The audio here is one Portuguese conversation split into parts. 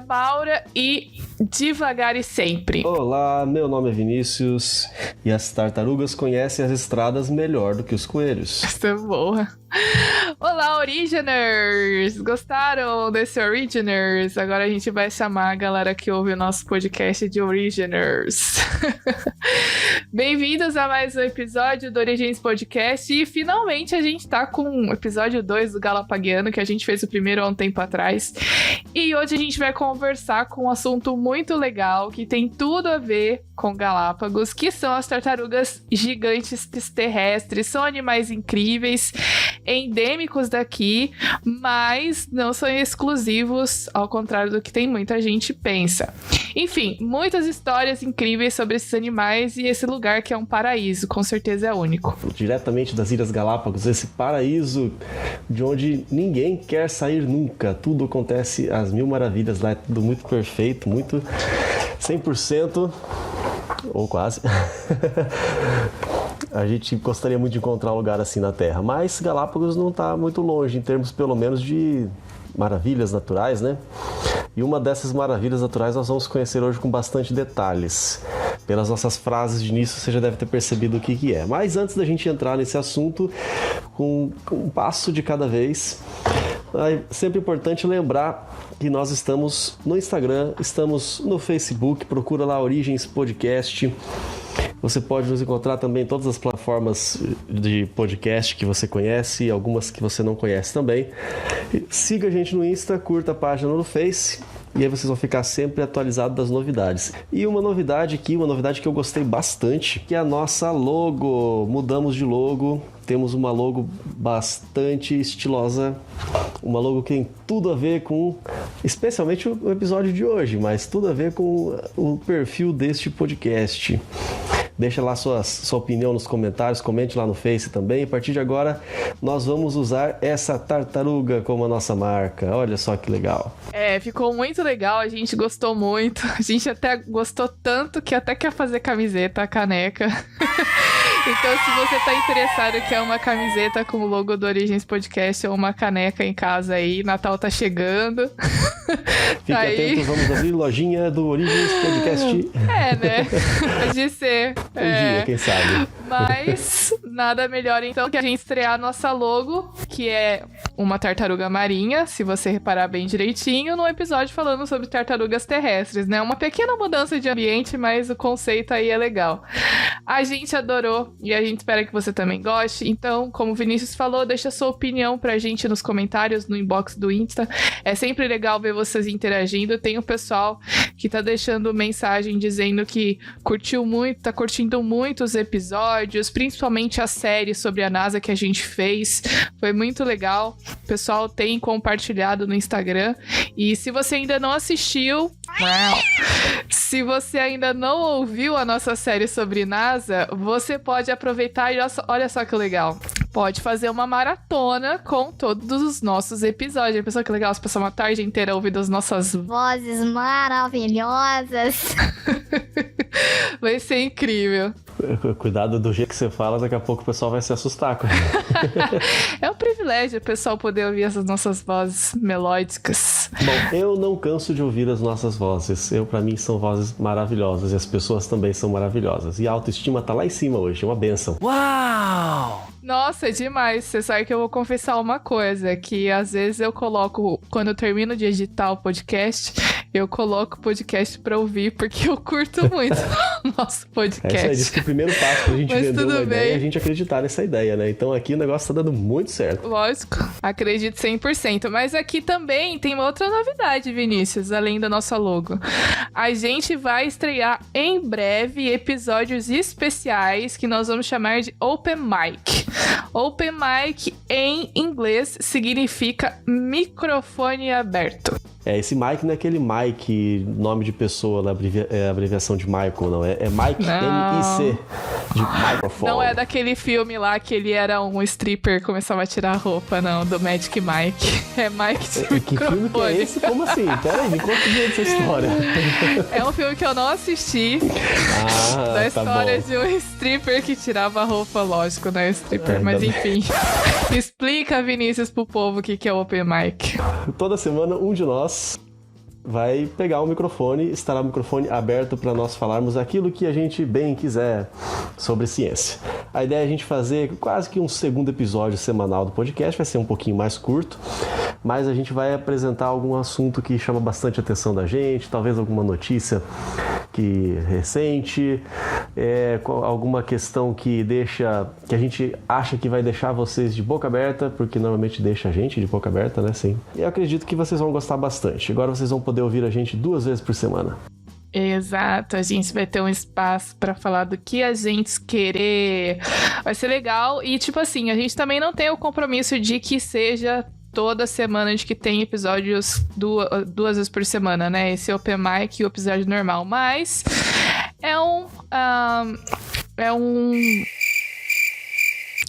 Maura e devagar e sempre. Olá, meu nome é Vinícius e as tartarugas conhecem as estradas melhor do que os coelhos. Isso é boa. Olá, Originers! Gostaram desse Originers? Agora a gente vai chamar a galera que ouve o nosso podcast de Originers. Bem-vindos a mais um episódio do Origens Podcast e finalmente a gente tá com o episódio 2 do Galapagiano, que a gente fez o primeiro há um tempo atrás. E hoje a gente vai conversar com um assunto muito legal que tem tudo a ver com Galápagos, que são as tartarugas gigantes terrestres. São animais incríveis, endêmicos daqui, mas não são exclusivos, ao contrário do que tem muita gente pensa. Enfim, muitas histórias incríveis sobre esses animais e esse lugar que é um paraíso, com certeza é único. Diretamente das Ilhas Galápagos, esse paraíso de onde ninguém quer sair nunca. Tudo acontece às mil maravilhas lá, é tudo muito perfeito, muito 100%, ou quase. A gente gostaria muito de encontrar um lugar assim na Terra, mas Galápagos não está muito longe, em termos pelo menos de maravilhas naturais, né? E uma dessas maravilhas naturais nós vamos conhecer hoje com bastante detalhes. Pelas nossas frases de início você já deve ter percebido o que é. Mas antes da gente entrar nesse assunto, com um passo de cada vez, é sempre importante lembrar que nós estamos no Instagram, estamos no Facebook, procura lá Origens Podcast. Você pode nos encontrar também em todas as plataformas de podcast que você conhece e algumas que você não conhece também. Siga a gente no Insta, curta a página no Face e aí vocês vão ficar sempre atualizados das novidades. E uma novidade aqui, uma novidade que eu gostei bastante, que é a nossa logo. Mudamos de logo, temos uma logo bastante estilosa, uma logo que tem tudo a ver com, especialmente o episódio de hoje, mas tudo a ver com o perfil deste podcast. Deixa lá sua opinião nos comentários, comente lá no Face também. A partir de agora, nós vamos usar essa tartaruga como a nossa marca. Olha só que legal. É, ficou muito legal, a gente gostou muito. A gente até gostou tanto que até quer fazer camiseta, caneca. Então, se você tá interessado que é uma camiseta com o logo do Origens Podcast ou uma caneca em casa aí, Natal tá chegando. Fique atento, vamos abrir lojinha do Origens Podcast. É, né? Pode ser. Um dia, quem sabe. Mas nada melhor então que a gente estrear a nossa logo, que é uma tartaruga marinha, se você reparar bem direitinho, num episódio falando sobre tartarugas terrestres, né? Uma pequena mudança de ambiente, mas o conceito aí é legal. A gente adorou e a gente espera que você também goste. Então, como o Vinícius falou, deixa sua opinião pra gente nos comentários, no inbox do Insta. É sempre legal ver vocês interagindo. Tem o pessoal que tá deixando mensagem dizendo que curtiu muito, tá curtindo muito os episódios, principalmente a série sobre a NASA que a gente fez. Foi muito legal. O pessoal tem compartilhado no Instagram. E se você ainda não assistiu, se você ainda não ouviu a nossa série sobre NASA, você pode aproveitar e olha só que legal. Pode fazer uma maratona com todos os nossos episódios. Pessoal, que legal, você passar uma tarde inteira ouvindo as nossas vozes maravilhosas. Vai ser incrível. Cuidado do jeito que você fala, daqui a pouco o pessoal vai se assustar. É um privilégio o pessoal poder ouvir essas nossas vozes melódicas. Bom, eu não canso de ouvir as nossas vozes. Pra mim, são vozes maravilhosas e as pessoas também são maravilhosas. E a autoestima tá lá em cima hoje, é uma bênção. Uau! Nossa, é demais. Você sabe que eu vou confessar uma coisa, que às vezes eu coloco, quando eu termino de editar o podcast, eu coloco o podcast pra ouvir, porque eu curto muito o nosso podcast. É isso aí, que o primeiro passo pra gente vender uma ideia é a gente acreditar nessa ideia, né? Então aqui o negócio tá dando muito certo. Lógico, acredito 100%. Mas aqui também tem uma outra novidade, Vinícius, além da nossa logo. A gente vai estrear em breve episódios especiais que nós vamos chamar de Open Mic. Open Mic em inglês significa microfone aberto. Esse Mike não é aquele Mike, nome de pessoa, abreviação de Michael, não. É Mike, M-I-C, de microfone. Não é daquele filme lá que ele era um stripper e começava a tirar a roupa, não, do Magic Mike. É Mike de microfone. Que filme que é esse? Como assim? Pera aí, me conta essa história. É um filme que eu não assisti. Da história de um stripper que tirava a roupa, lógico, não é stripper, mas enfim. Explica, Vinícius, pro povo o que é o Open Mic. Toda semana, um de nós vai pegar o microfone, estará o microfone aberto para nós falarmos aquilo que a gente bem quiser sobre ciência. A ideia é a gente fazer quase que um segundo episódio semanal do podcast, vai ser um pouquinho mais curto, mas a gente vai apresentar algum assunto que chama bastante atenção da gente, talvez alguma notícia recente, alguma questão que a gente acha que vai deixar vocês de boca aberta, porque normalmente deixa a gente de boca aberta, né? Sim. E eu acredito que vocês vão gostar bastante. Agora vocês vão poder ouvir a gente 2 vezes por semana. Exato, a gente vai ter um espaço pra falar do que a gente querer. Vai ser legal. E tipo assim, a gente também não tem o compromisso de que seja toda semana, de que tem episódios 2 vezes por semana, né? Esse é o open mic e o episódio normal. Mas eu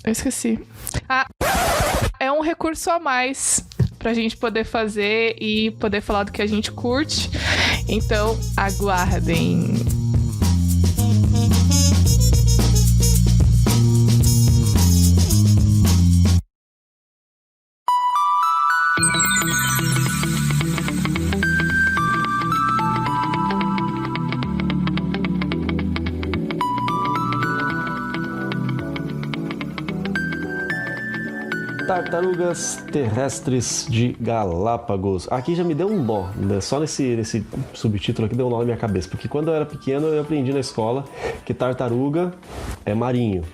esqueci. É um recurso a mais pra gente poder fazer e poder falar do que a gente curte. Então, aguardem. Tartarugas terrestres de Galápagos. Aqui já me deu um nó, né? Só nesse subtítulo aqui deu um nó na minha cabeça, porque quando eu era pequeno eu aprendi na escola que tartaruga é marinho.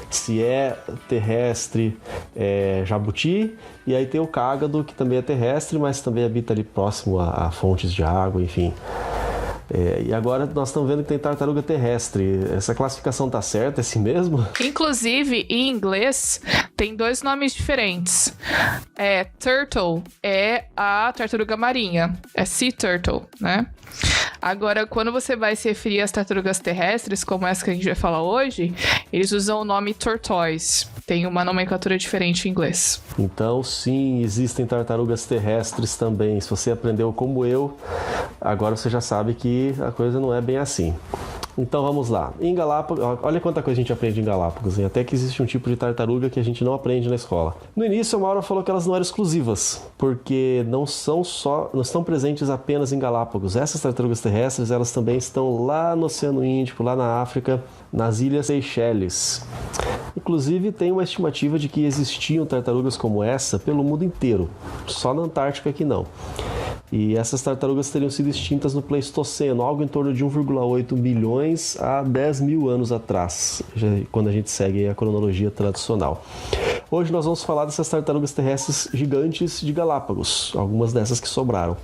Se é terrestre, é jabuti, e aí tem o cágado, que também é terrestre, mas também habita ali próximo a fontes de água, enfim. E agora nós estamos vendo que tem tartaruga terrestre. Essa classificação tá certa? É assim mesmo? Inclusive, em inglês, tem 2 nomes diferentes. Turtle é a tartaruga marinha. É sea turtle, né? Agora, quando você vai se referir às tartarugas terrestres, como essa que a gente vai falar hoje, eles usam o nome tortoise. Tem uma nomenclatura diferente em inglês. Então, sim, existem tartarugas terrestres também. Se você aprendeu como eu, agora você já sabe que a coisa não é bem assim. Então vamos lá. Em Galápagos, olha quanta coisa a gente aprende em Galápagos, hein? Até que existe um tipo de tartaruga que a gente não aprende na escola. No início, a Maura falou que elas não eram exclusivas, porque não estão presentes apenas em Galápagos. Essas tartarugas terrestres, elas também estão lá no Oceano Índico, lá na África, nas Ilhas Seychelles. Inclusive, tem uma estimativa de que existiam tartarugas como essa pelo mundo inteiro, só na Antártica que não. E essas tartarugas teriam sido extintas no Pleistoceno, algo em torno de 1,8 milhões a 10 mil anos atrás, quando a gente segue a cronologia tradicional. Hoje nós vamos falar dessas tartarugas terrestres gigantes de Galápagos, algumas dessas que sobraram.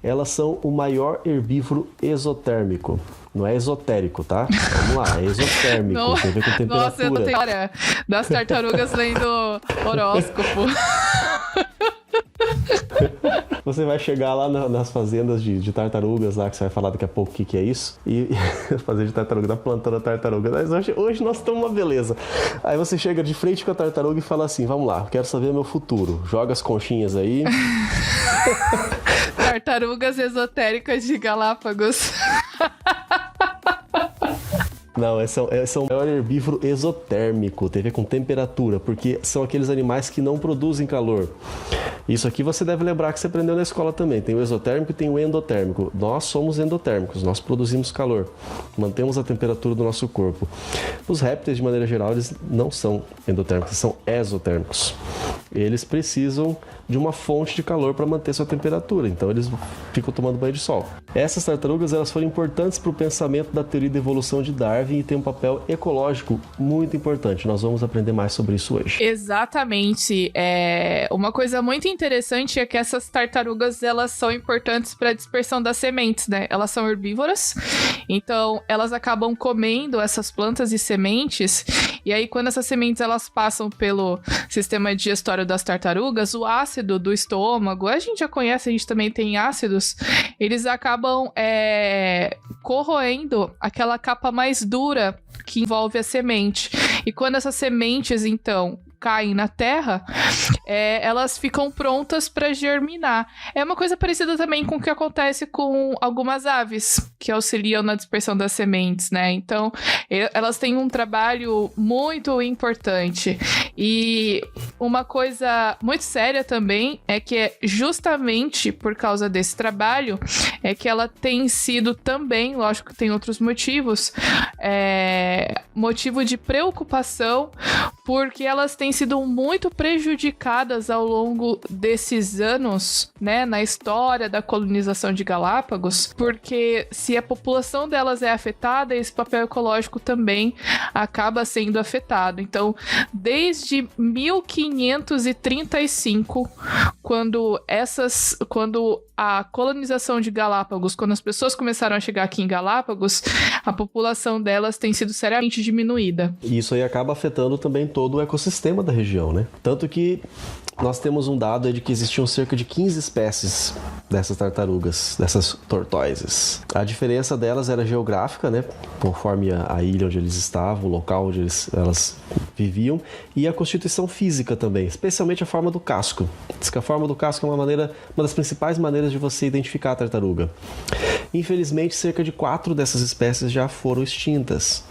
Elas são o maior herbívoro exotérmico. Não é esotérico, tá? Vamos lá, é exotérmico, não, tem a ver com temperatura. Nossa, eu tô tendo hora das tartarugas lendo horóscopo. Você vai chegar lá nas fazendas de tartarugas lá, que você vai falar daqui a pouco o que é isso. E fazer de tartaruga, tá plantando a tartaruga. Mas hoje nós estamos uma beleza. Aí você chega de frente com a tartaruga e fala assim, vamos lá, quero saber meu futuro. Joga as conchinhas aí. Tartarugas esotéricas de Galápagos. Não, esse é o maior herbívoro exotérmico, tem a ver com temperatura, porque são aqueles animais que não produzem calor. Isso aqui você deve lembrar que você aprendeu na escola também. Tem o exotérmico e tem o endotérmico. Nós somos endotérmicos, nós produzimos calor, mantemos a temperatura do nosso corpo. Os répteis, de maneira geral, eles não são endotérmicos, são exotérmicos. Eles precisam de uma fonte de calor para manter sua temperatura, então eles ficam tomando banho de sol. Essas tartarugas, elas foram importantes para o pensamento da teoria da evolução de Darwin e têm um papel ecológico muito importante. Nós vamos aprender mais sobre isso hoje. Exatamente. Uma coisa muito interessante é que essas tartarugas, elas são importantes para a dispersão das sementes, né? Elas são herbívoras, então elas acabam comendo essas plantas e sementes, e aí quando essas sementes elas passam pelo sistema digestório das tartarugas, o ácido do estômago, a gente já conhece, a gente também tem ácidos, eles acabam corroendo aquela capa mais dura que envolve a semente. E quando essas sementes, então, caem na terra, elas ficam prontas para germinar. É uma coisa parecida também com o que acontece com algumas aves que auxiliam na dispersão das sementes, né? Então, elas têm um trabalho muito importante. E uma coisa muito séria também é que é justamente por causa desse trabalho é que ela tem sido também, lógico que tem outros motivos, motivo de preocupação, porque elas têm sido muito prejudicadas ao longo desses anos, né, na história da colonização de Galápagos, porque se a população delas é afetada, esse papel ecológico também acaba sendo afetado. Então, desde 1535, quando a colonização de Galápagos, quando as pessoas começaram a chegar aqui em Galápagos, a população delas tem sido seriamente diminuída. E isso aí acaba afetando também todo o ecossistema da região, né? Tanto que nós temos um dado aí de que existiam cerca de 15 espécies dessas tartarugas, dessas tortoises. A diferença delas era geográfica, né? Conforme a ilha onde eles estavam, o local onde elas viviam, e a constituição física também, especialmente a forma do casco. Diz que a forma do casco é uma das principais maneiras de você identificar a tartaruga. Infelizmente, cerca de 4 dessas espécies já foram extintas.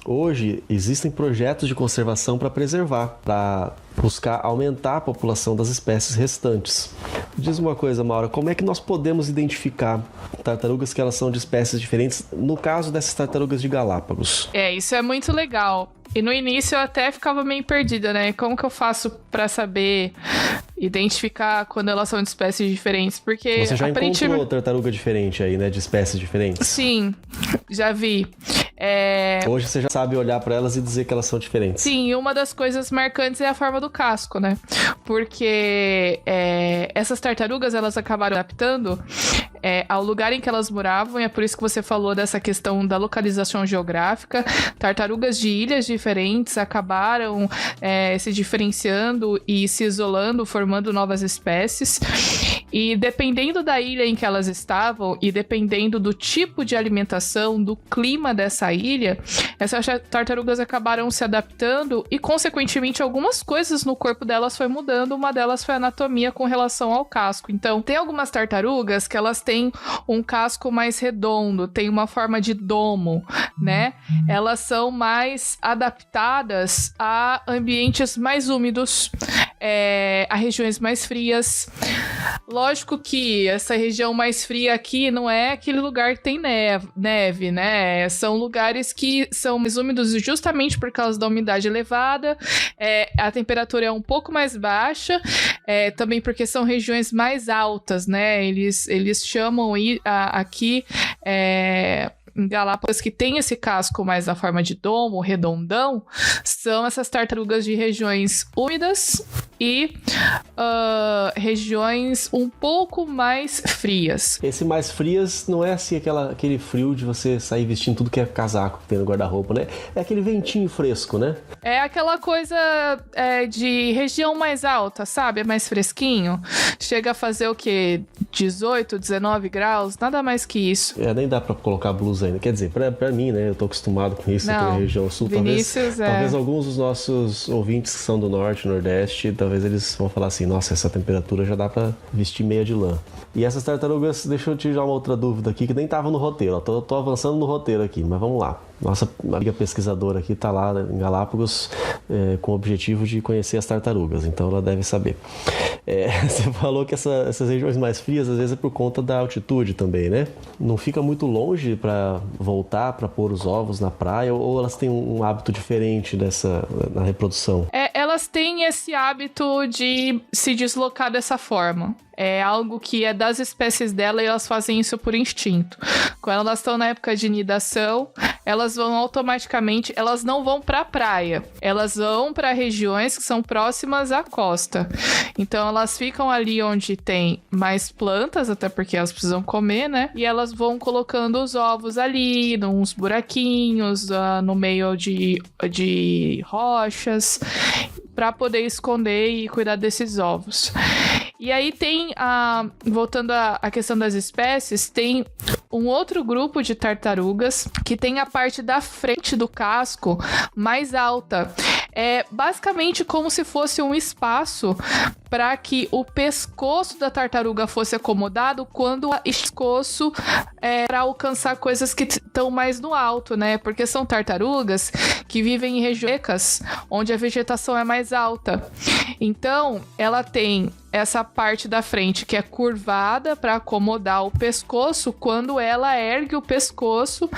Hoje, existem projetos de conservação para preservar, para buscar aumentar a população das espécies restantes. Diz uma coisa, Maura, como é que nós podemos identificar tartarugas que elas são de espécies diferentes, no caso dessas tartarugas de Galápagos? Isso é muito legal. E no início eu até ficava meio perdida, né? Como que eu faço para saber identificar quando elas são de espécies diferentes? Porque você já encontrou tartaruga diferente aí, né? De espécies diferentes? Sim, já vi. Hoje você já sabe olhar para elas e dizer que elas são diferentes. Sim, e uma das coisas marcantes é a forma do casco, né? Porque essas tartarugas, elas acabaram adaptando ao lugar em que elas moravam, e é por isso que você falou dessa questão da localização geográfica. Tartarugas de ilhas diferentes acabaram se diferenciando e se isolando, formando novas espécies. E dependendo da ilha em que elas estavam e dependendo do tipo de alimentação, do clima dessa ilha, essas tartarugas acabaram se adaptando e, consequentemente, algumas coisas no corpo delas foi mudando. Uma delas foi a anatomia com relação ao casco. Então, tem algumas tartarugas que elas têm um casco mais redondo, tem uma forma de domo, né? Elas são mais adaptadas a ambientes mais úmidos, a regiões mais frias. Lógico que essa região mais fria aqui não é aquele lugar que tem neve, né? São lugares que são mais úmidos justamente por causa da umidade elevada, a temperatura é um pouco mais baixa, também porque são regiões mais altas, né? Eles chamam aqui em Galápagos, que tem esse casco mais na forma de domo, redondão, são essas tartarugas de regiões úmidas e regiões um pouco mais frias. Esse mais frias não é assim aquele frio de você sair vestindo tudo que é casaco que tem no guarda-roupa, né? É aquele ventinho fresco, né? É aquela coisa de região mais alta, sabe? É mais fresquinho. Chega a fazer o quê? 18, 19 graus? Nada mais que isso. Nem dá pra colocar blusa ainda. Quer dizer, pra mim, né? Eu tô acostumado com isso aqui na região sul. Talvez alguns dos nossos ouvintes que são do norte, nordeste, talvez eles vão falar assim, nossa, essa temperatura já dá pra vestir meia de lã. E essas tartarugas, deixa eu tirar uma outra dúvida aqui, que nem tava no roteiro. Tô avançando no roteiro aqui, mas vamos lá. Nossa amiga pesquisadora aqui tá lá em Galápagos com o objetivo de conhecer as tartarugas, então ela deve saber. Você falou que essas regiões mais frias, às vezes é por conta da altitude também, né? Não fica muito longe para voltar, para pôr os ovos na praia, ou elas têm um hábito diferente na reprodução? Elas têm esse hábito de se deslocar dessa forma. É algo que é das espécies dela e elas fazem isso por instinto. Quando elas estão na época de nidação, elas vão automaticamente, elas não vão para a praia, elas vão para regiões que são próximas à costa. Então elas ficam ali onde tem mais plantas, até porque elas precisam comer, né? E elas vão colocando os ovos ali, nos buraquinhos, no meio de rochas, para poder esconder e cuidar desses ovos. E aí tem, voltando à questão das espécies, tem um outro grupo de tartarugas que tem a parte da frente do casco mais alta. é basicamente como se fosse um espaço para que o pescoço da tartaruga fosse acomodado quando o pescoço para alcançar coisas que estão mais no alto, né? Porque são tartarugas que vivem em regiões secas, onde a vegetação é mais alta. Então, ela tem essa parte da frente que é curvada para acomodar o pescoço quando ela ergue o pescoço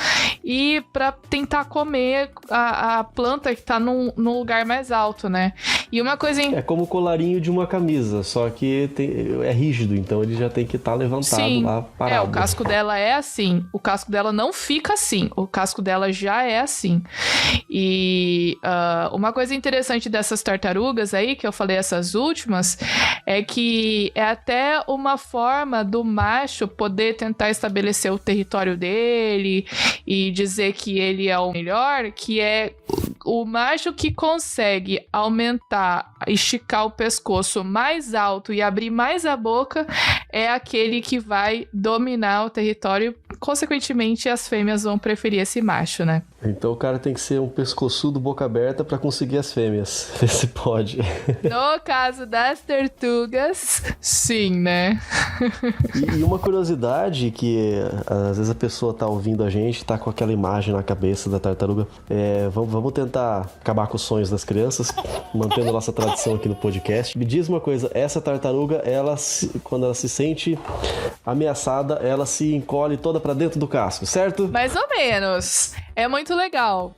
e para tentar comer a planta que está num lugar mais alto, né? E uma coisa... É como o colarinho de uma camisa, só que é rígido, então ele já tem que estar levantado lá, parado. O casco dela é assim. O casco dela não fica assim. O casco dela já é assim. E uma coisa interessante dessas tartarugas aí, que eu falei essas últimas, é que é até uma forma do macho poder tentar estabelecer o território dele e dizer que ele é o melhor, que é o macho que consegue aumentar, esticar o pescoço mais alto e abrir mais a boca é aquele que vai dominar o território. Consequentemente, as fêmeas vão preferir esse macho, né? Então o cara tem que ser um pescoçudo boca aberta pra conseguir as fêmeas. Vê se pode. No caso das tartarugas, sim, né? E uma curiosidade que às vezes a pessoa tá ouvindo a gente, tá com aquela imagem na cabeça da tartaruga. Vamos tentar acabar com os sonhos das crianças, mantendo a nossa tradição aqui no podcast. Me diz uma coisa, essa tartaruga, quando ela se sente ameaçada, ela se encolhe toda pra dentro do casco, certo? Mais ou menos. É muito legal.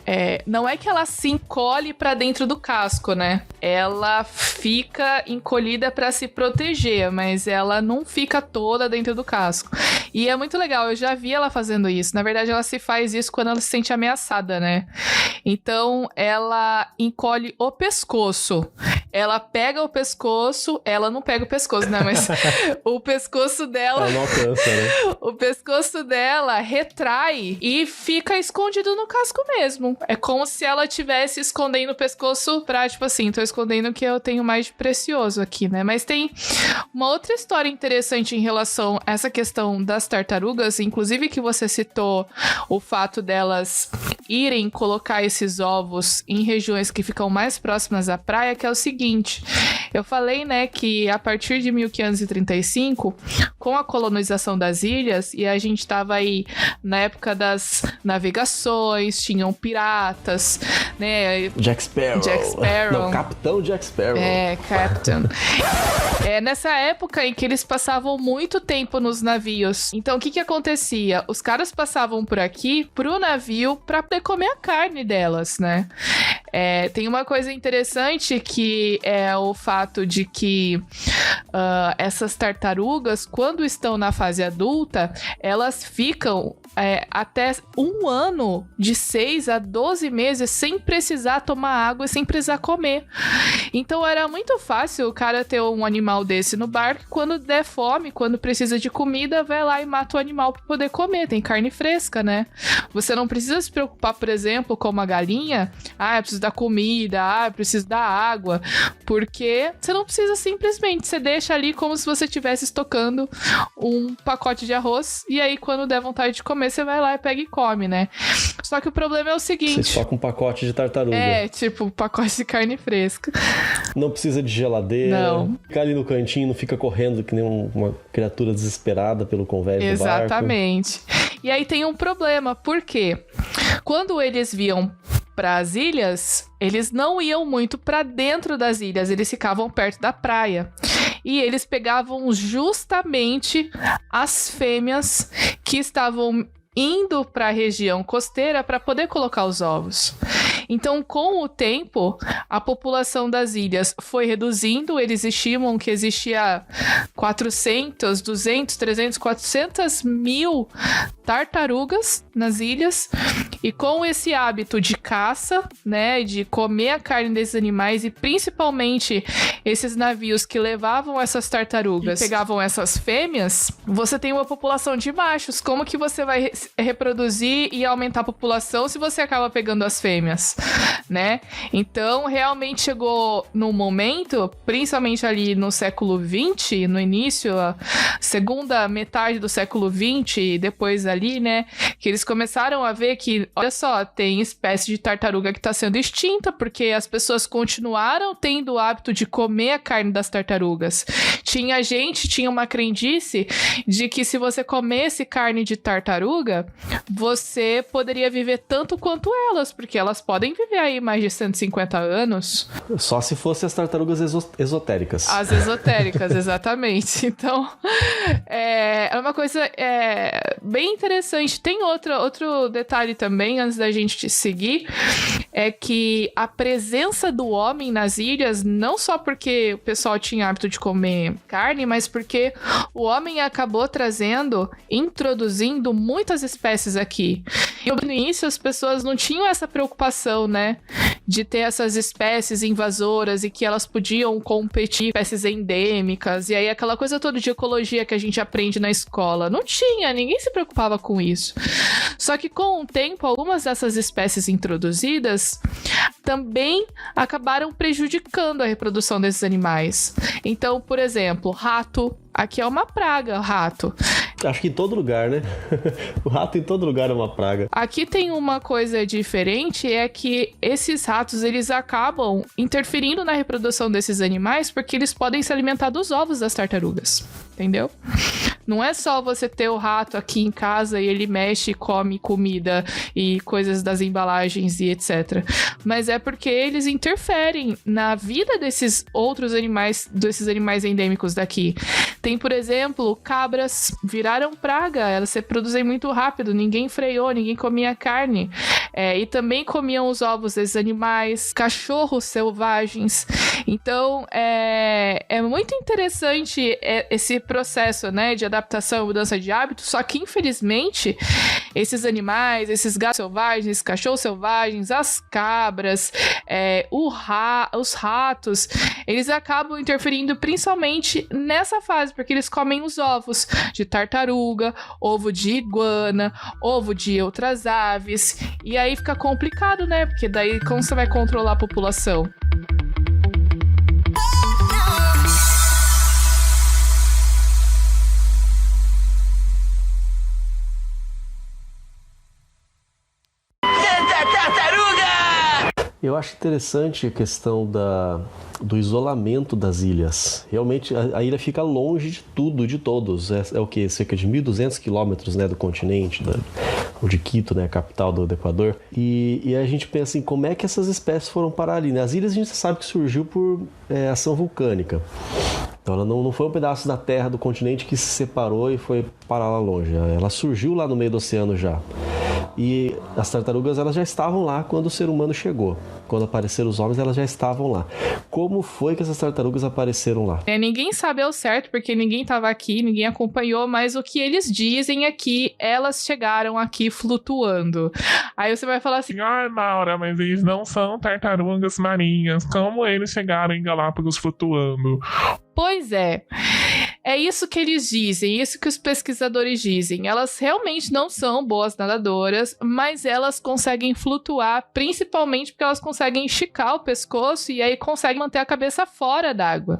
Não é que ela se encolhe pra dentro do casco, né? Ela fica encolhida pra se proteger, mas ela não fica toda dentro do casco. E é muito legal, eu já vi ela fazendo isso. Na verdade, ela se faz isso quando ela se sente ameaçada, né? Então, ela encolhe o pescoço. Ela pega o pescoço, ela não pega o pescoço, né? Mas o pescoço dela... Ela não alcança, né? O pescoço dela retrai e fica escondido no casco mesmo. É como se ela estivesse escondendo o pescoço pra, tipo assim, tô escondendo o que eu tenho mais de precioso aqui, né? Mas tem uma outra história interessante em relação a essa questão das tartarugas, inclusive que você citou o fato delas irem colocar esses ovos em regiões que ficam mais próximas à praia, que é o seguinte... Eu falei, né, que a partir de 1535, com a colonização das ilhas, e a gente tava aí na época das navegações, tinham piratas, né? Jack Sparrow. Não, Capitão Jack Sparrow. Captain. Nessa época em que eles passavam muito tempo nos navios. Então, o que acontecia? Os caras passavam por aqui, pro navio, pra poder comer a carne delas, né? Tem uma coisa interessante que é o fato de que essas tartarugas, quando estão na fase adulta, elas ficam até 1 ano, de 6 a 12 meses, sem precisar tomar água e sem precisar comer. Então era muito fácil o cara ter um animal desse no barco, quando der fome, quando precisa de comida, vai lá e mata o animal para poder comer. Tem carne fresca, né? Você não precisa se preocupar, por exemplo, com uma galinha. Eu preciso dar comida, eu preciso dar água, porque você não precisa, simplesmente, você deixa ali como se você estivesse estocando um pacote de arroz, e aí quando der vontade de comer, você vai lá e pega e come, né? Só que o problema é o seguinte... Você estoca um pacote de tartaruga. Tipo, um pacote de carne fresca. Não precisa de geladeira. Não. Fica ali no cantinho, não fica correndo que nem uma criatura desesperada pelo convés do barco. Exatamente. E aí tem um problema, por quê? Quando eles viam para as ilhas, eles não iam muito para dentro das ilhas, eles ficavam perto da praia. E eles pegavam justamente as fêmeas que estavam indo para a região costeira para poder colocar os ovos. Então, com o tempo, a população das ilhas foi reduzindo. Eles estimam que existia 400, 200, 300, 400 mil tartarugas nas ilhas. E com esse hábito de caça, né, de comer a carne desses animais, e principalmente esses navios que levavam essas tartarugas e pegavam essas fêmeas, você tem uma população de machos. Como que você vai reproduzir e aumentar a população se você acaba pegando as fêmeas? né? Então, realmente chegou num momento, principalmente ali no século XX, no início, a segunda metade do século XX, depois ali, né, que eles começaram a ver que, olha só, tem espécie de tartaruga que está sendo extinta, porque as pessoas continuaram tendo o hábito de comer a carne das tartarugas. Tinha uma crendice de que se você comesse carne de tartaruga, você poderia viver tanto quanto elas, porque elas podem viver aí mais de 150 anos. Só se fossem as tartarugas esotéricas. As esotéricas, exatamente. Então, é uma coisa bem interessante. Tem outro detalhe também, antes da gente seguir, é que a presença do homem nas ilhas, não só porque o pessoal tinha hábito de comer carne, mas porque o homem acabou introduzindo muitas espécies aqui. E no início as pessoas não tinham essa preocupação, né, de ter essas espécies invasoras e que elas podiam competir com espécies endêmicas, e aí aquela coisa toda de ecologia que a gente aprende na escola. Não tinha, ninguém se preocupava com isso. Só que com o tempo, algumas dessas espécies introduzidas também acabaram prejudicando a reprodução desses animais. Então, por exemplo, rato. Aqui é uma praga, o rato. Acho que em todo lugar, né? O rato em todo lugar é uma praga. Aqui tem uma coisa diferente, é que esses ratos, eles acabam interferindo na reprodução desses animais porque eles podem se alimentar dos ovos das tartarugas, entendeu? Não é só você ter o rato aqui em casa e ele mexe e come comida e coisas das embalagens e etc. Mas é porque eles interferem na vida desses outros animais, desses animais endêmicos daqui. Tem, por exemplo, cabras viraram praga, elas se reproduzem muito rápido, ninguém freou, ninguém comia carne. E também comiam os ovos desses animais, cachorros selvagens. Então, é muito interessante esse processo, né, de adaptação e mudança de hábito, só que, infelizmente, esses animais, esses gatos selvagens, esses cachorros selvagens, as cabras, os ratos, eles acabam interferindo principalmente nessa fase, porque eles comem os ovos de tartaruga, ovo de iguana, ovo de outras aves, e aí fica complicado, né? Porque daí como você vai controlar a população? Eu acho interessante a questão do isolamento das ilhas. Realmente, a ilha fica longe de tudo, de todos. É o quê? Cerca de 1.200 quilômetros, né, do continente, ou de Quito, né, a capital do Equador. E a gente pensa em como é que essas espécies foram parar ali, né? As ilhas a gente sabe que surgiu por ação vulcânica. Então ela não foi um pedaço da terra, do continente, que se separou e foi parar lá longe. Ela surgiu lá no meio do oceano já. E as tartarugas, elas já estavam lá quando o ser humano chegou. Quando apareceram os homens, elas já estavam lá. Como foi que essas tartarugas apareceram lá? Ninguém sabe ao certo, porque ninguém estava aqui, ninguém acompanhou, mas o que eles dizem é que elas chegaram aqui flutuando. Aí você vai falar assim: Ah, Laura, mas eles não são tartarugas marinhas. Como eles chegaram em Galápagos flutuando? Pois é. É isso que eles dizem, isso que os pesquisadores dizem. Elas realmente não são boas nadadoras, mas elas conseguem flutuar, principalmente porque elas conseguem esticar o pescoço e aí conseguem manter a cabeça fora d'água,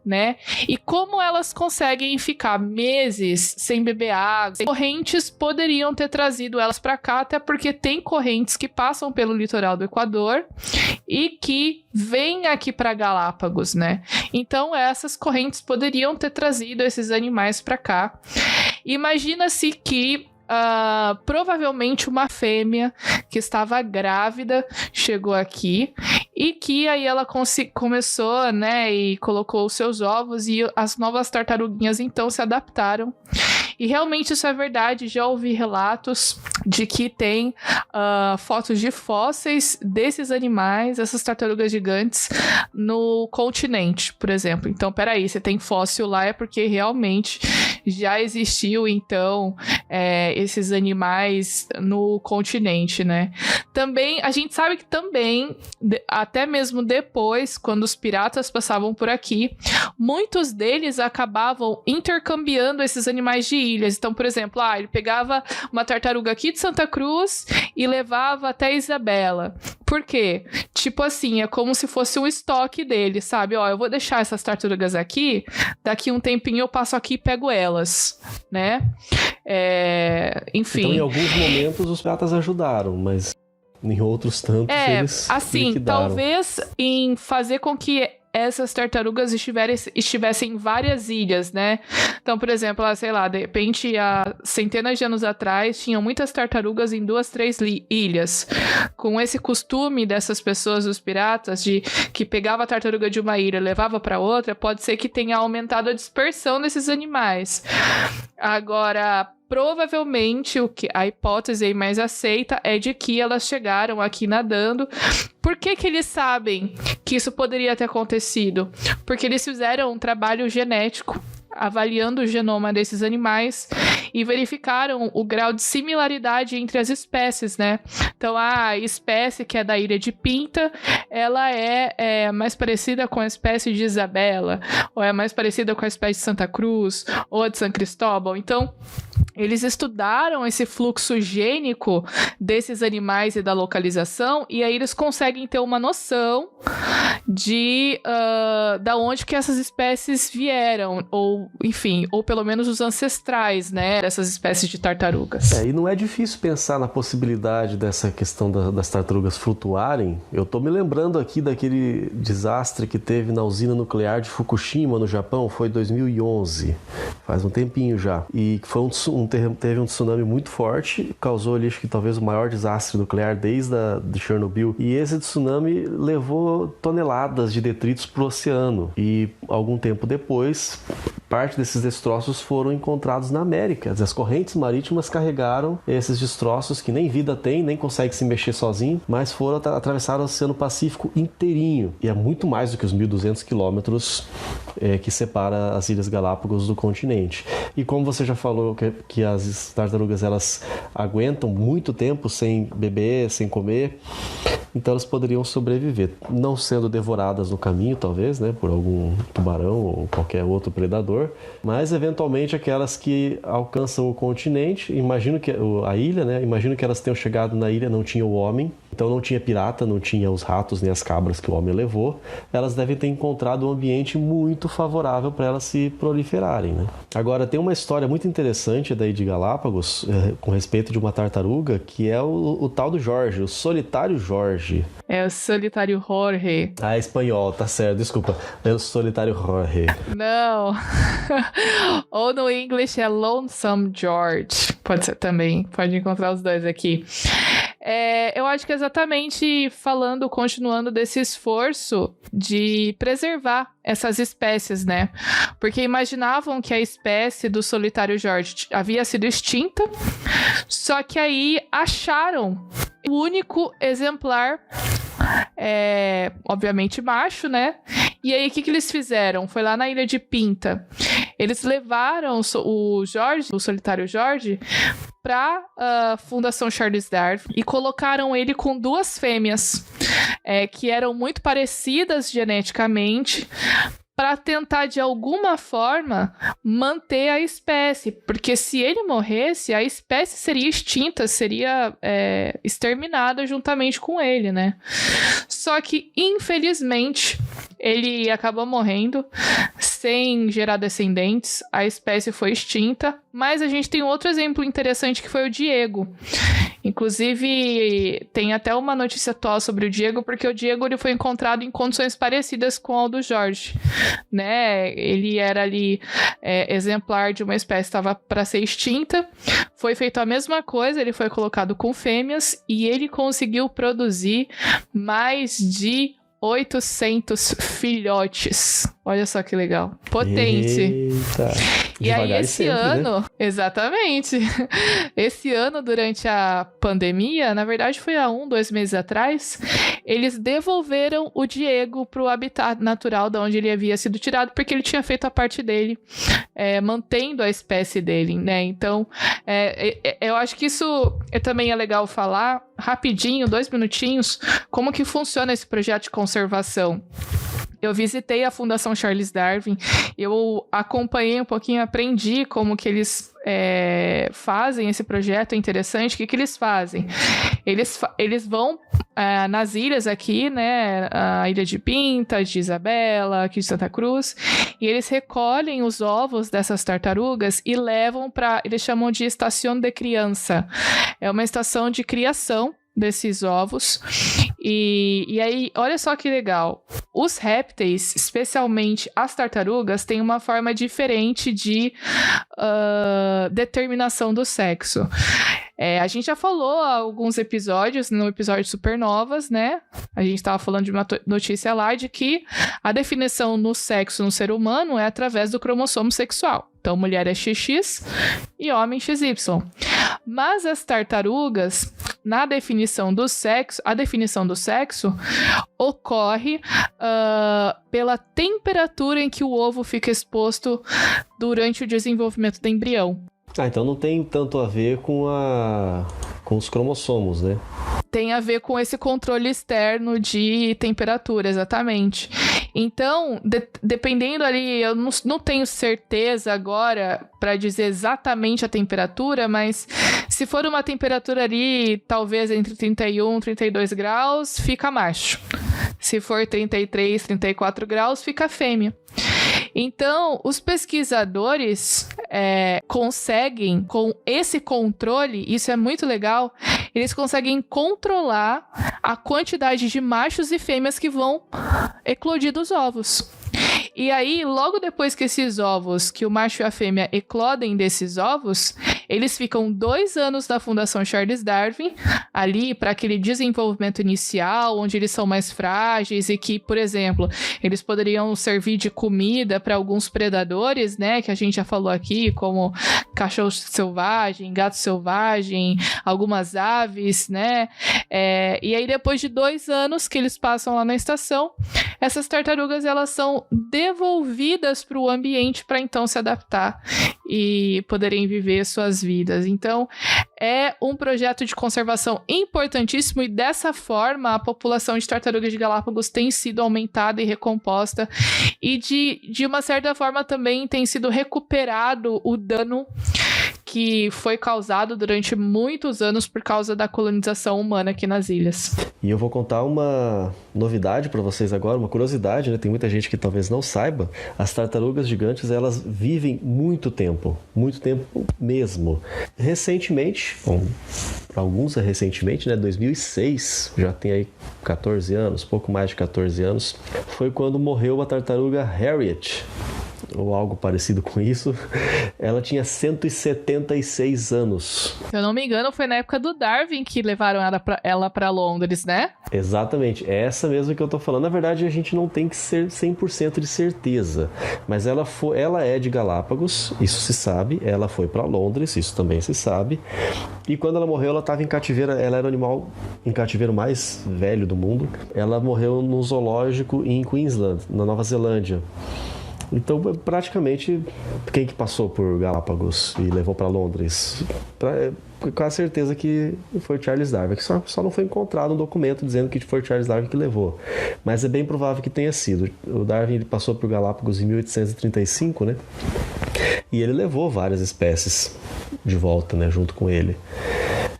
né? E como elas conseguem ficar meses sem beber água, correntes poderiam ter trazido elas para cá, até porque tem correntes que passam pelo litoral do Equador e que vêm aqui para Galápagos, né? Então essas correntes poderiam ter trazido esses animais para cá. Imagina-se que provavelmente uma fêmea que estava grávida chegou aqui e que aí ela começou, né, e colocou os seus ovos e as novas tartaruguinhas então se adaptaram. E realmente isso é verdade, já ouvi relatos de que tem fotos de fósseis desses animais, essas tartarugas gigantes, no continente, por exemplo. Então, peraí, você tem fóssil lá é porque realmente já existiu, então, esses animais no continente, né? Também, a gente sabe que também, até mesmo depois, quando os piratas passavam por aqui, muitos deles acabavam intercambiando esses animais de ilhas. Então, por exemplo, ele pegava uma tartaruga aqui de Santa Cruz e levava até Isabela. Por quê? Tipo assim, é como se fosse um estoque dele, sabe? Ó, eu vou deixar essas tartarugas aqui, daqui um tempinho eu passo aqui e pego elas, né? Enfim. Então, em alguns momentos, os piratas ajudaram, mas em outros tantos eles assim, liquidaram. Talvez em fazer com que essas tartarugas estivessem em várias ilhas, né? Então, por exemplo, sei lá, de repente, há centenas de anos atrás, tinham muitas tartarugas em 2, 3 ilhas. Com esse costume dessas pessoas, os piratas, de que pegava a tartaruga de uma ilha e levava para outra, pode ser que tenha aumentado a dispersão desses animais. Agora, provavelmente, a hipótese aí mais aceita é de que elas chegaram aqui nadando. Por que eles sabem que isso poderia ter acontecido? Porque eles fizeram um trabalho genético avaliando o genoma desses animais e verificaram o grau de similaridade entre as espécies, né? Então, a espécie que é da ilha de Pinta, ela é mais parecida com a espécie de Isabela, ou é mais parecida com a espécie de Santa Cruz, ou a de São Cristóbal. Então, eles estudaram esse fluxo gênico desses animais e da localização, e aí eles conseguem ter uma noção de da onde que essas espécies vieram, ou enfim, ou pelo menos os ancestrais, né, dessas espécies de tartarugas. E não é difícil pensar na possibilidade dessa questão das tartarugas flutuarem. Eu tô me lembrando aqui daquele desastre que teve na usina nuclear de Fukushima, no Japão, foi em 2011, faz um tempinho já, e foi teve um tsunami muito forte, causou ali, acho que talvez o maior desastre nuclear desde de Chernobyl, e esse tsunami levou toneladas de detritos para o oceano, e algum tempo depois, parte desses destroços foram encontrados na América. As correntes marítimas carregaram esses destroços que nem vida tem, nem consegue se mexer sozinho, mas foram atravessar o Oceano Pacífico inteirinho, e é muito mais do que os 1.200 quilômetros que separa as Ilhas Galápagos do continente. E como você já falou que as tartarugas elas aguentam muito tempo sem beber, sem comer, então elas poderiam sobreviver, não sendo devoradas no caminho, talvez, né, por algum tubarão ou qualquer outro predador, mas eventualmente aquelas que alcançam o continente, imagino que a ilha, né, imagino que elas tenham chegado na ilha, não tinha o homem, então não tinha pirata, não tinha os ratos nem as cabras que o homem levou, elas devem ter encontrado um ambiente muito favorável para elas se proliferarem, né? Agora, tem uma história muito interessante daí de Galápagos, com respeito de uma tartaruga, que é o tal do Jorge, o solitário Jorge. É o solitário Jorge. Ah, é espanhol, tá certo, desculpa. É o solitário Jorge. Não. Ou no inglês é Lonesome George. Pode ser também, pode encontrar os dois aqui. Eu acho que exatamente continuando desse esforço de preservar essas espécies, né? Porque imaginavam que a espécie do solitário Jorge havia sido extinta, só que aí acharam o único exemplar, obviamente macho, né? E aí o que eles fizeram? Foi lá na ilha de Pinta. Eles levaram o solitário Jorge para a Fundação Charles Darwin e colocaram ele com 2 fêmeas que eram muito parecidas geneticamente, para tentar de alguma forma manter a espécie, porque se ele morresse, a espécie seria extinta, seria exterminada juntamente com ele, né? Só que, infelizmente, ele acabou morrendo sem gerar descendentes, a espécie foi extinta, mas a gente tem outro exemplo interessante que foi o Diego. Inclusive, tem até uma notícia atual sobre o Diego, porque o Diego ele foi encontrado em condições parecidas com o do Jorge, né? Ele era ali exemplar de uma espécie que estava para ser extinta, foi feito a mesma coisa, ele foi colocado com fêmeas e ele conseguiu produzir mais de 800 filhotes. Olha só que legal. Potente. Eita. E aí, esse ano, né? Exatamente. Esse ano, durante a pandemia, na verdade foi há 2 meses atrás, eles devolveram o Diego para o habitat natural de onde ele havia sido tirado, porque ele tinha feito a parte dele, mantendo a espécie dele, né? Então, eu acho que isso também é legal falar, rapidinho, 2 minutinhos, como que funciona esse projeto de conservação. Eu visitei a Fundação Charles Darwin, eu acompanhei um pouquinho, aprendi como que eles fazem esse projeto interessante. O que eles fazem? Eles vão nas ilhas aqui, né, a Ilha de Pinta, de Isabela, aqui de Santa Cruz, e eles recolhem os ovos dessas tartarugas e levam para, eles chamam de estação de criança. É uma estação de criação desses ovos. E aí, olha só que legal. Os répteis, especialmente as tartarugas, têm uma forma diferente de determinação do sexo. A gente já falou há alguns episódios, no episódio Supernovas, né? A gente estava falando de uma notícia lá de que a definição no sexo no ser humano é através do cromossomo sexual. Então, mulher é XX e homem XY. Mas as tartarugas, na definição do sexo, a definição do sexo ocorre pela temperatura em que o ovo fica exposto durante o desenvolvimento do embrião. Então não tem tanto a ver com os cromossomos, né? Tem a ver com esse controle externo de temperatura, exatamente. Então, dependendo ali, eu não tenho certeza agora para dizer exatamente a temperatura, mas se for uma temperatura ali, talvez entre 31 e 32 graus, fica macho. Se for 33, 34 graus, fica fêmea. Então, os pesquisadores conseguem, com esse controle, isso é muito legal, eles conseguem controlar a quantidade de machos e fêmeas que vão eclodir dos ovos. E aí, logo depois que esses ovos, que o macho e a fêmea eclodem desses ovos, eles ficam 2 anos na Fundação Charles Darwin, ali para aquele desenvolvimento inicial, onde eles são mais frágeis e que, por exemplo, eles poderiam servir de comida para alguns predadores, né, que a gente já falou aqui, como cachorro selvagem, gato selvagem, algumas aves, né, e aí depois de 2 anos que eles passam lá na estação, essas tartarugas, elas são devolvidas para o ambiente para então se adaptar e poderem viver suas vidas. Então, é um projeto de conservação importantíssimo e dessa forma a população de tartarugas de Galápagos tem sido aumentada e recomposta e de uma certa forma também tem sido recuperado o dano que foi causado durante muitos anos por causa da colonização humana aqui nas ilhas. E eu vou contar uma novidade para vocês agora, uma curiosidade, né? Tem muita gente que talvez não saiba. As tartarugas gigantes, elas vivem muito tempo mesmo. Recentemente, para alguns é recentemente, né? 2006, já tem aí 14 anos, pouco mais de 14 anos, foi quando morreu a tartaruga Harriet, ou algo parecido com isso. Ela tinha 176 anos. Se eu não me engano, foi na época do Darwin que levaram ela para Londres, né? Exatamente, é essa mesmo que eu tô falando. Na verdade, a gente não tem que ser 100% de certeza, mas ela é de Galápagos, isso se sabe. Ela foi para Londres, isso também se sabe. E quando ela morreu, ela estava em cativeiro. Ela era o animal em cativeiro mais velho do mundo. Ela morreu no zoológico em Queensland, na Nova Zelândia. Então, praticamente, quem que passou por Galápagos e levou para Londres? Com a certeza que foi Charles Darwin, que só não foi encontrado um documento dizendo que foi Charles Darwin que levou. Mas é bem provável que tenha sido. O Darwin ele passou por Galápagos em 1835, né? E ele levou várias espécies de volta, né, junto com ele.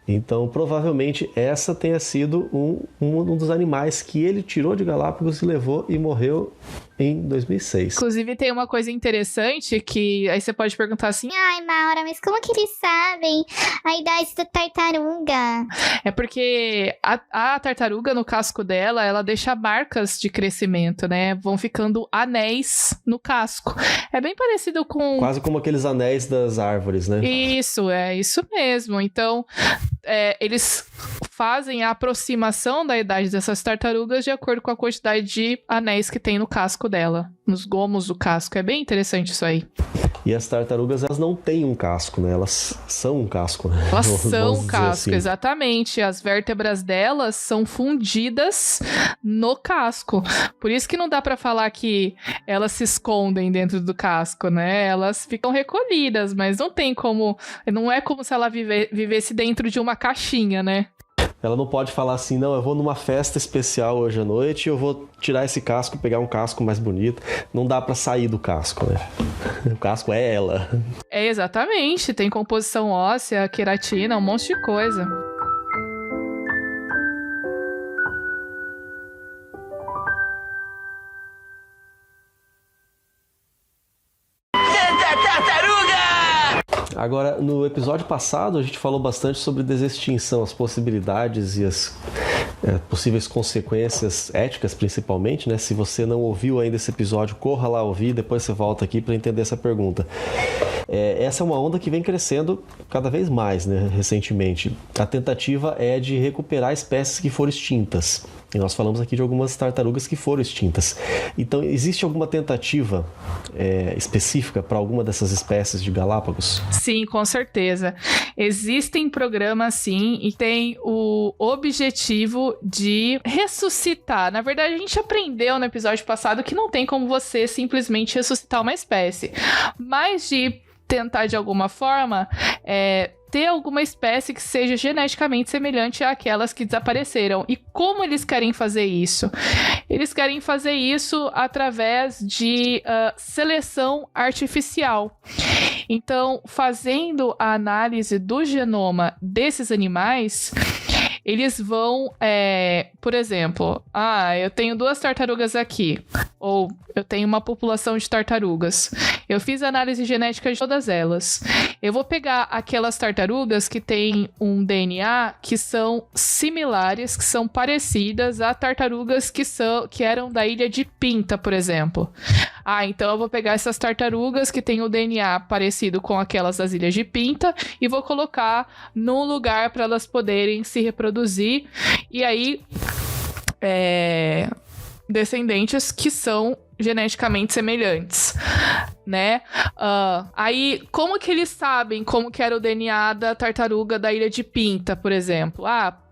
Então, provavelmente, essa tenha sido um dos animais que ele tirou de Galápagos e levou e morreu em 2006. Inclusive, tem uma coisa interessante que aí você pode perguntar assim: ai, Maura, mas como que eles sabem a idade da tartaruga? É porque a tartaruga, no casco dela, ela deixa marcas de crescimento, né? Vão ficando anéis no casco. É bem parecido com... Quase como aqueles anéis das árvores, né? Isso, é isso mesmo. Então, eles fazem a aproximação da idade dessas tartarugas de acordo com a quantidade de anéis que tem no casco dela, nos gomos do casco. É bem interessante isso aí. E as tartarugas, elas não têm um casco, né? Elas são um casco, né? Elas são um casco, assim. Exatamente. As vértebras delas são fundidas no casco. Por isso que não dá pra falar que elas se escondem dentro do casco, né? Elas ficam recolhidas, mas não tem como... Não é como se ela vivesse dentro de uma caixinha, né? Ela não pode falar assim, não, eu vou numa festa especial hoje à noite e eu vou tirar esse casco, pegar um casco mais bonito. Não dá pra sair do casco, né? O casco é ela. É, exatamente. Tem composição óssea, queratina, um monte de coisa. Agora, no episódio passado, a gente falou bastante sobre desextinção, as possibilidades e as possíveis consequências éticas, principalmente, né? Se você não ouviu ainda esse episódio, corra lá ouvir, depois você volta aqui para entender essa pergunta. Essa é uma onda que vem crescendo cada vez mais, né, recentemente. A tentativa é de recuperar espécies que foram extintas. E nós falamos aqui de algumas tartarugas que foram extintas. Então, existe alguma tentativa específica para alguma dessas espécies de Galápagos? Sim, com certeza. Existem programas, sim, e tem o objetivo de ressuscitar. Na verdade, a gente aprendeu no episódio passado que não tem como você simplesmente ressuscitar uma espécie, mas de tentar de alguma forma ter alguma espécie que seja geneticamente semelhante àquelas que desapareceram. E como eles querem fazer isso? Eles querem fazer isso através de seleção artificial. Então, fazendo a análise do genoma desses animais, eles vão, por exemplo, eu tenho 2 tartarugas aqui, ou eu tenho uma população de tartarugas. Eu fiz a análise genética de todas elas. Eu vou pegar aquelas tartarugas que têm um DNA que são similares, que são parecidas a tartarugas que eram da ilha de Pinta, por exemplo. Então eu vou pegar essas tartarugas que têm o DNA parecido com aquelas das ilhas de Pinta e vou colocar num lugar para elas poderem se reproduzir. E aí, descendentes que são geneticamente semelhantes, né? Aí, como que eles sabem como que era o DNA da tartaruga da ilha de Pinta, por exemplo?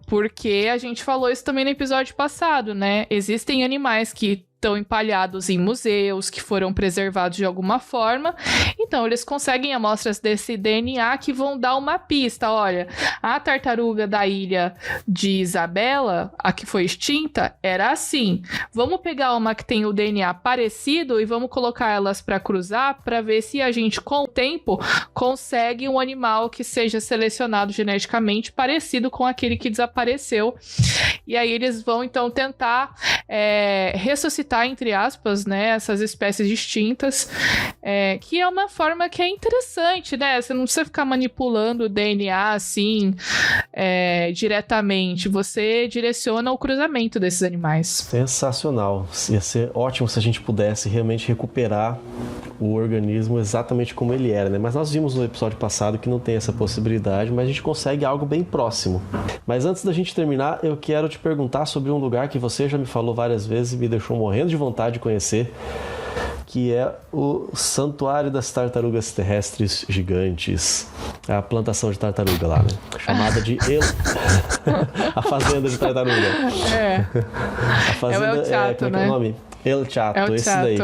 Porque a gente falou isso também no episódio passado, né? Existem animais que estão empalhados em museus, que foram preservados de alguma forma. Então, eles conseguem amostras desse DNA que vão dar uma pista. Olha, a tartaruga da ilha de Isabela, a que foi extinta, era assim. Vamos pegar uma que tem o DNA parecido e vamos colocar elas para cruzar para ver se a gente, com o tempo, consegue um animal que seja selecionado geneticamente parecido com aquele que desapareceu. E aí eles vão, então, tentar ressuscitar, entre aspas, né, essas espécies distintas, que é uma forma que é interessante, né? Você não precisa ficar manipulando o DNA assim diretamente. Você direciona o cruzamento desses animais. Sensacional. Ia ser ótimo se a gente pudesse realmente recuperar o organismo exatamente como ele era, né? Mas nós vimos no episódio passado que não tem essa possibilidade, mas a gente consegue algo bem próximo. Mas antes da gente terminar, eu quero te perguntar sobre um lugar que você já me falou várias vezes e me deixou morrendo de vontade de conhecer, que é o Santuário das Tartarugas Terrestres Gigantes. A plantação de tartaruga lá, né? Chamada de a Fazenda de Tartaruga. A Fazenda, é o El Chato, como é que é o nome? El Chato, esse daí.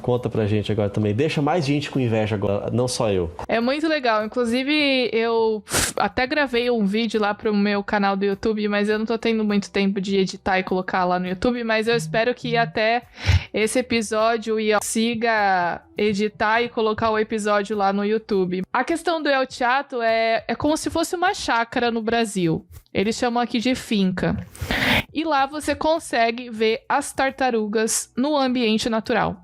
Conta pra gente agora também. Deixa mais gente com inveja agora, não só eu. É muito legal. Inclusive, eu até gravei um vídeo lá pro meu canal do YouTube, mas eu não tô tendo muito tempo de editar e colocar lá no YouTube, mas eu espero que até esse episódio eu consiga editar e colocar o episódio lá no YouTube. A questão do El Chato é como se fosse uma chácara no Brasil. Eles chamam aqui de finca. E lá você consegue ver as tartarugas no ambiente natural.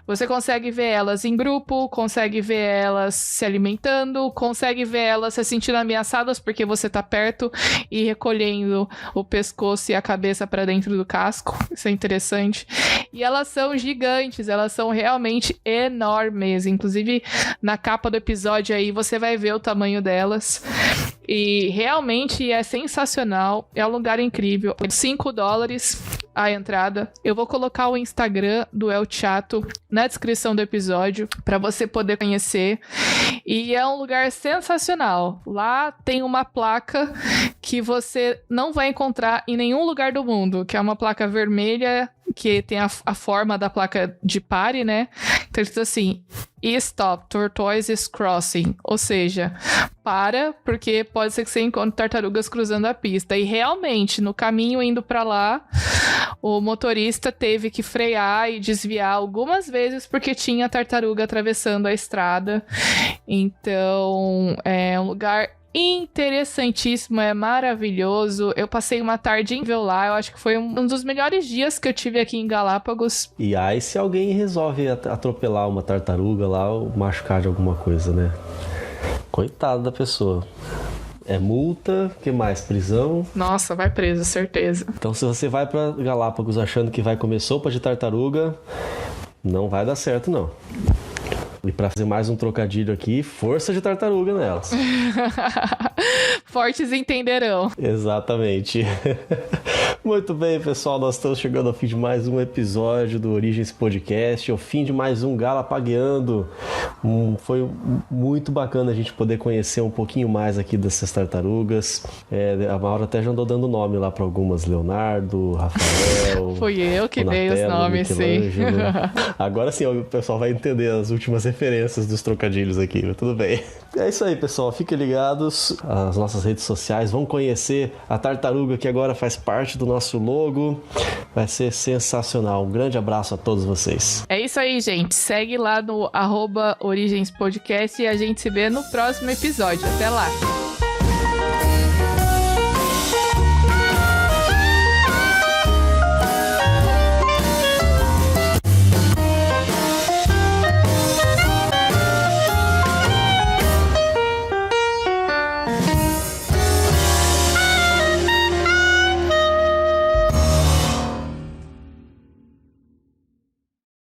Você consegue ver elas em grupo, consegue ver elas se alimentando, consegue ver elas se sentindo ameaçadas porque você tá perto e recolhendo o pescoço e a cabeça para dentro do casco. Isso é interessante. E elas são gigantes, elas são realmente enormes. Inclusive, na capa do episódio aí, você vai ver o tamanho delas. E realmente é sensacional, é um lugar incrível. $5 a entrada. Eu vou colocar o Instagram do El Chato na descrição do episódio para você poder conhecer. E é um lugar sensacional. Lá tem uma placa que você não vai encontrar em nenhum lugar do mundo, que é uma placa vermelha que tem a forma da placa de pare, né? Então, ele diz assim, stop, tortoise is crossing. Ou seja, para, porque pode ser que você encontre tartarugas cruzando a pista. E realmente, no caminho indo pra lá, o motorista teve que frear e desviar algumas vezes porque tinha tartaruga atravessando a estrada. Então, é um lugar interessantíssimo, é maravilhoso. Eu passei uma tarde incrível lá, eu acho que foi um dos melhores dias que eu tive aqui em Galápagos. E aí se alguém resolve atropelar uma tartaruga lá ou machucar de alguma coisa, né? Coitado da pessoa. É multa, o que mais? Prisão. Nossa, vai preso, certeza. Então se você vai pra Galápagos achando que vai comer sopa de tartaruga, não vai dar certo não. E pra fazer mais um trocadilho aqui, força de tartaruga nelas. Fortes entenderão. Exatamente. Muito bem, pessoal, nós estamos chegando ao fim de mais um episódio do Origens Podcast, ao fim de mais um Galapagueando. Foi muito bacana a gente poder conhecer um pouquinho mais aqui dessas tartarugas. A Maura até já andou dando nome lá para algumas, Leonardo, Rafael... Fui eu que dei os nomes, sim. Agora sim, o pessoal vai entender as últimas referências dos trocadilhos aqui, mas tudo bem. É isso aí, pessoal, fiquem ligados às nossas redes sociais, vão conhecer a tartaruga que agora faz parte do nosso logo, vai ser sensacional. Um grande abraço a todos vocês. É isso aí, gente, segue lá no @origenspodcast e a gente se vê no próximo episódio. Até lá!